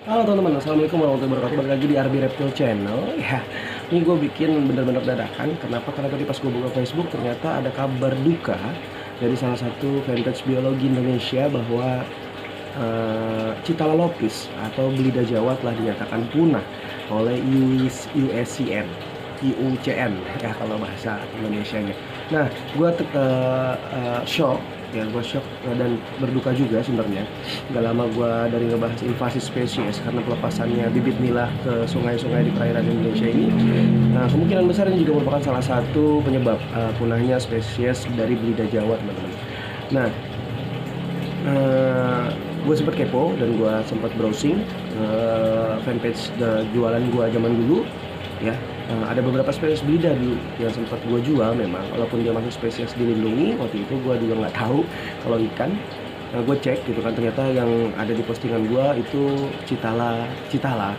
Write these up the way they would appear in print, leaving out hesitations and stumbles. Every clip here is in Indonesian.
Halo teman-teman, assalamualaikum warahmatullahi wabarakatuh. Balik lagi di RB Reptile Channel. Ya, ini gue bikin bener-bener dadakan. Kenapa? Karena tadi pas gue buka Facebook ternyata ada kabar duka dari salah satu fanpage biologi Indonesia bahwa Citala atau belida Jawa telah dinyatakan punah oleh USCN, IUCN ya kalau bahasa Indonesianya. Nah, gue shock ya, gue shock dan berduka juga sebenarnya. Gak lama gue dari ngebahas invasi spesies karena pelepasannya bibit nila ke sungai-sungai di perairan Indonesia ini. Nah, kemungkinan besar ini juga merupakan salah satu penyebab punahnya spesies dari belida Jawa, teman-teman. Nah, gue sempat kepo dan gue sempat browsing fanpage jualan gue zaman dulu ya. Ada beberapa spesies belida dulu yang sempat gue jual memang, walaupun dia masuk spesies dilindungi. Waktu itu gue juga nggak tahu kalau ikan. Gue cek gitu kan, ternyata yang ada di postingan gue itu Citala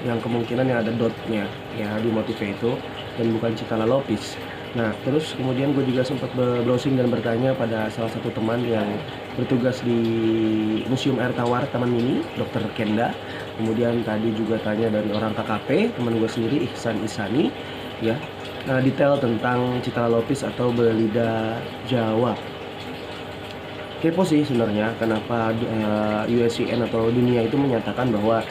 yang kemungkinan yang ada dotnya ya di motifnya itu, dan bukan Citala lopis. Nah, terus kemudian gue juga sempat browsing dan bertanya pada salah satu teman yang bertugas di Museum Air Tawar Taman Mini, Dr. Kenda. Kemudian tadi juga tanya dari orang KKP, teman gue sendiri Ihsan Isani ya, detail tentang Citala lopis atau belida Jawa. Kepo sih sebenarnya kenapa USCN atau dunia itu menyatakan bahwa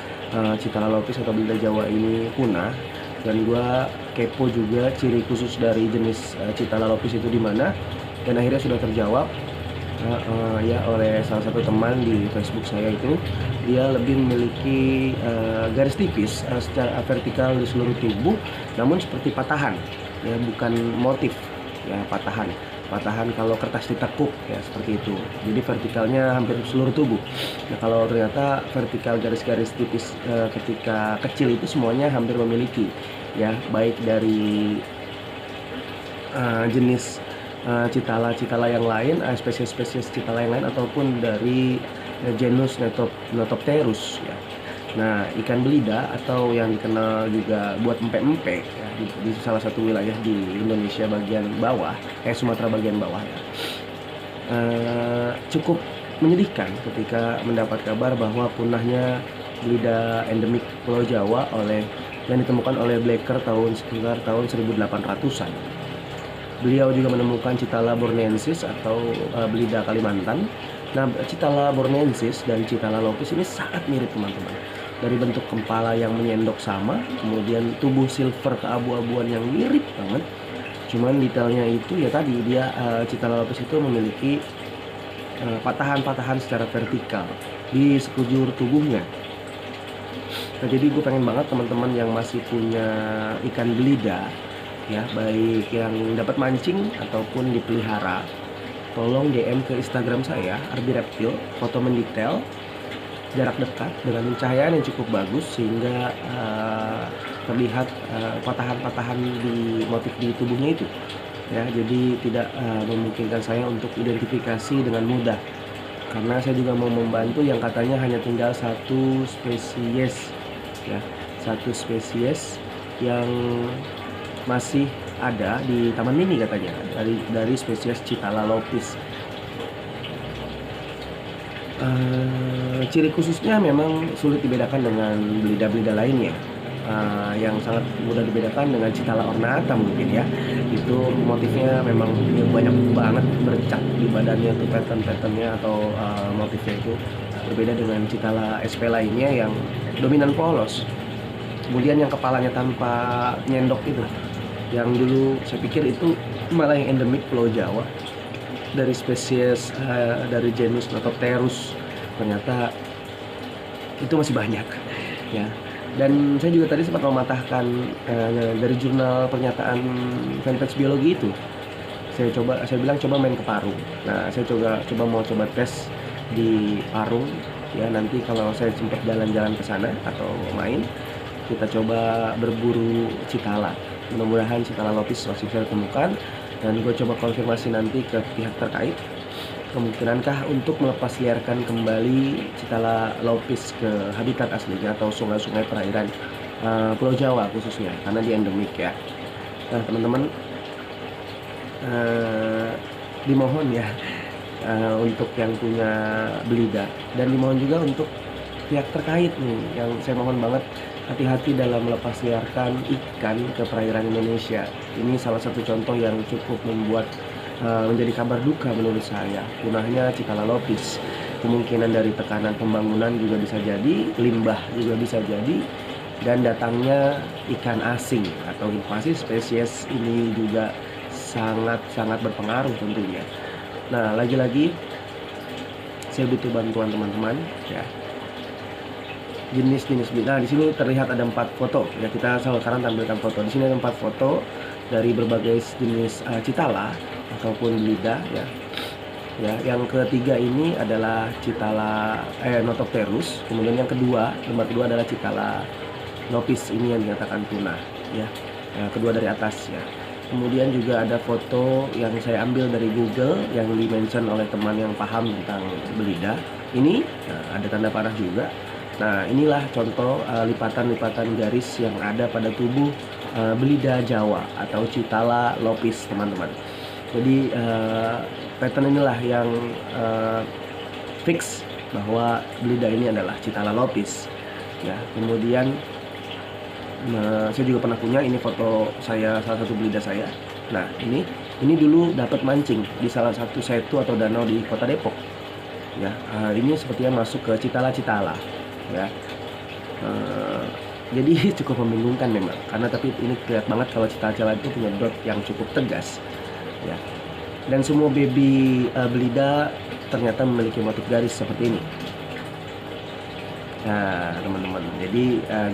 Citala lopis atau belida Jawa ini punah. Dan gue kepo juga ciri khusus dari jenis Citala lopis itu di mana, dan akhirnya sudah terjawab ya oleh salah satu teman di Facebook saya. Itu dia lebih memiliki garis tipis secara vertikal di seluruh tubuh, namun seperti patahan ya, bukan motif ya, patahan kalau kertas ditekuk ya, seperti itu. Jadi vertikalnya hampir seluruh tubuh. Nah, kalau ternyata vertikal garis-garis tipis ketika kecil itu semuanya hampir memiliki ya, baik dari jenis Citala yang lain, spesies-spesies Citala yang lain, ataupun dari genus Notopterus ya. Nah, ikan belida atau yang dikenal juga buat empek-empek ya, di salah satu wilayah di Indonesia bagian bawah, Sumatera bagian bawah ya, cukup menyedihkan ketika mendapat kabar bahwa punahnya belida endemik Pulau Jawa yang ditemukan oleh Blacker sekitar tahun 1800-an. Beliau juga menemukan Citala borneensis atau belida Kalimantan. Nah, Citala borneensis dan Citala lopis ini sangat mirip, teman-teman. Dari bentuk kepala yang menyendok sama, kemudian tubuh silver keabu-abuan yang mirip banget. Cuman detailnya itu ya tadi dia Citala lopis itu memiliki patahan-patahan secara vertikal di sekujur tubuhnya. Nah, jadi gue pengen banget teman-teman yang masih punya ikan belida ya, baik yang dapat mancing ataupun dipelihara, tolong DM ke Instagram saya RB Reptile, foto mendetail jarak dekat dengan pencahayaan yang cukup bagus sehingga terlihat patahan-patahan di motif di tubuhnya itu ya. Jadi tidak memungkinkan saya untuk identifikasi dengan mudah, karena saya juga mau membantu yang katanya hanya tinggal satu spesies ya, satu spesies yang masih ada di Taman Mini katanya, dari spesies Citala lopis. Ciri khususnya memang sulit dibedakan dengan belida-belida lainnya, yang sangat mudah dibedakan dengan Citala ornata mungkin ya. Itu motifnya memang banyak banget bercak di badannya tuh, pattern-patternnya atau motifnya itu berbeda dengan Citala SP lainnya yang dominan polos. Kemudian yang kepalanya tanpa nyendok itu, yang dulu saya pikir itu malah yang endemik Pulau Jawa dari spesies dari genus Notopterus, ternyata itu masih banyak ya. Dan saya juga tadi sempat mematahkan dari jurnal pernyataan fanpage biologi itu. Saya bilang coba main ke Parung. Nah, saya mau coba tes di Parung ya. Nanti kalau saya sempat jalan-jalan ke sana atau main, kita coba berburu Citala. Mudah-mudahan Citala lopis masih saya temukan, dan gue coba konfirmasi nanti ke pihak terkait kemungkinankah untuk melepas liarkan kembali Citala lopis ke habitat aslinya atau sungai-sungai perairan Pulau Jawa khususnya, karena dia endemik ya. Nah, teman-teman, dimohon ya untuk yang punya belida, dan dimohon juga untuk pihak terkait nih, yang saya mohon banget hati-hati dalam melepas liarkan ikan ke perairan Indonesia. Ini salah satu contoh yang cukup membuat menjadi kabar duka menurut saya, punahnya Citala lopis. Kemungkinan dari tekanan pembangunan juga bisa jadi, limbah juga bisa jadi, dan datangnya ikan asing atau invasi spesies ini juga sangat-sangat berpengaruh tentunya. Nah, lagi-lagi saya butuh bantuan teman-teman ya. Jenis-jenis belida. Nah, di sini terlihat ada 4 foto ya. Kita sekarang tampilkan foto. Di sini ada 4 foto dari berbagai jenis citala ataupun belida ya. Ya, yang ketiga ini adalah Citala Notopterus. Kemudian yang kedua, lembar kedua adalah Citala lopis, ini yang dinyatakan punah ya. Kedua dari atas ya. Kemudian juga ada foto yang saya ambil dari Google yang di-mention oleh teman yang paham tentang belida. Ini ada tanda panah juga. Nah, inilah contoh lipatan-lipatan garis yang ada pada tubuh belida Jawa atau Citala lopis, teman-teman. Jadi pattern inilah yang fix bahwa belida ini adalah Citala lopis ya. Kemudian saya juga pernah punya, ini foto saya, salah satu belida saya. Nah, ini dulu dapat mancing di salah satu setu atau danau di Kota Depok ya. Ini sepertinya masuk ke Citala ya. Jadi cukup membingungkan memang, karena tapi ini kelihatan banget kalau Citala itu punya dot yang cukup tegas ya. Dan semua baby belida ternyata memiliki motif garis seperti ini. Nah, teman-teman, jadi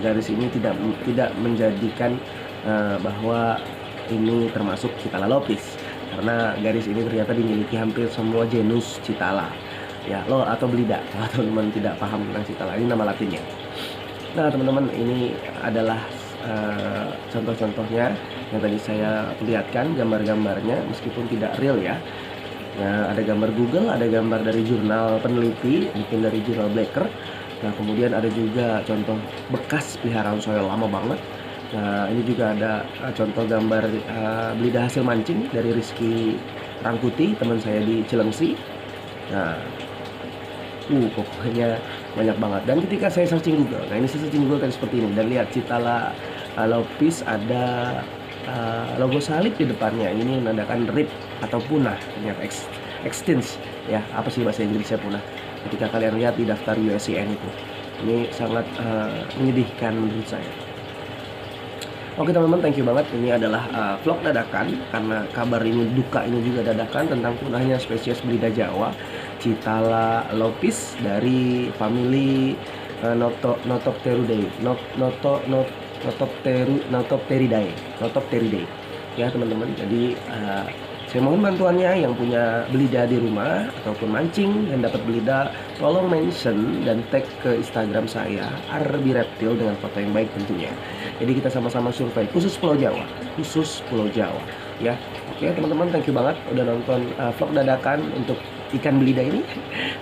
garis ini tidak menjadikan bahwa ini termasuk Citala lopis, karena garis ini ternyata dimiliki hampir semua genus Citala ya. Lo atau belida, kalau teman-teman tidak paham tentang Citala, ini nama latinnya. Nah, teman-teman, ini adalah contoh-contohnya yang tadi saya perlihatkan gambar-gambarnya, meskipun tidak real ya. Nah, ada gambar Google, ada gambar dari jurnal peneliti, mungkin dari jurnal Blacker. Nah, kemudian ada juga contoh bekas peliharaan soil lama banget. Nah, ini juga ada contoh gambar belida hasil mancing dari Rizky Rangkuti, teman saya di Cilengsi. Nah, pokoknya banyak banget. Dan ketika saya searching Google, nah ini saya searching Google tadi seperti ini, dan lihat Citala lopis ada logo salib di depannya. Ini menandakan RIP atau punah, ternyata extinct ya. Apa sih bahasa Inggrisnya punah? Ketika kalian lihat di daftar USCN itu, ini sangat menyedihkan menurut saya. Oke teman-teman, thank you banget. Ini adalah vlog dadakan, karena kabar ini, duka ini juga dadakan, tentang punahnya spesies belida Jawa Citala lopis dari famili Notopteridae ya teman-teman. Jadi saya mohon bantuannya yang punya belida di rumah ataupun mancing dan dapat belida, tolong mention dan tag ke Instagram saya Arbi Reptil dengan foto yang baik tentunya. Jadi kita sama-sama survei khusus Pulau Jawa ya. Oke teman-teman, thank you banget udah nonton vlog dadakan untuk ikan belida ini.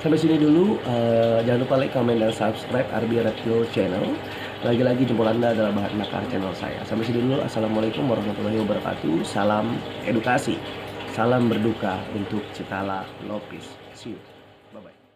Sampai sini dulu. Jangan lupa like, comment, dan subscribe Arbi Reptil Channel. Lagi-lagi jempol Anda adalah bahan bakar channel saya. Sampai sini dulu. Assalamualaikum warahmatullahi wabarakatuh. Salam edukasi, salam berduka untuk Citala lopis. See you. Bye-bye.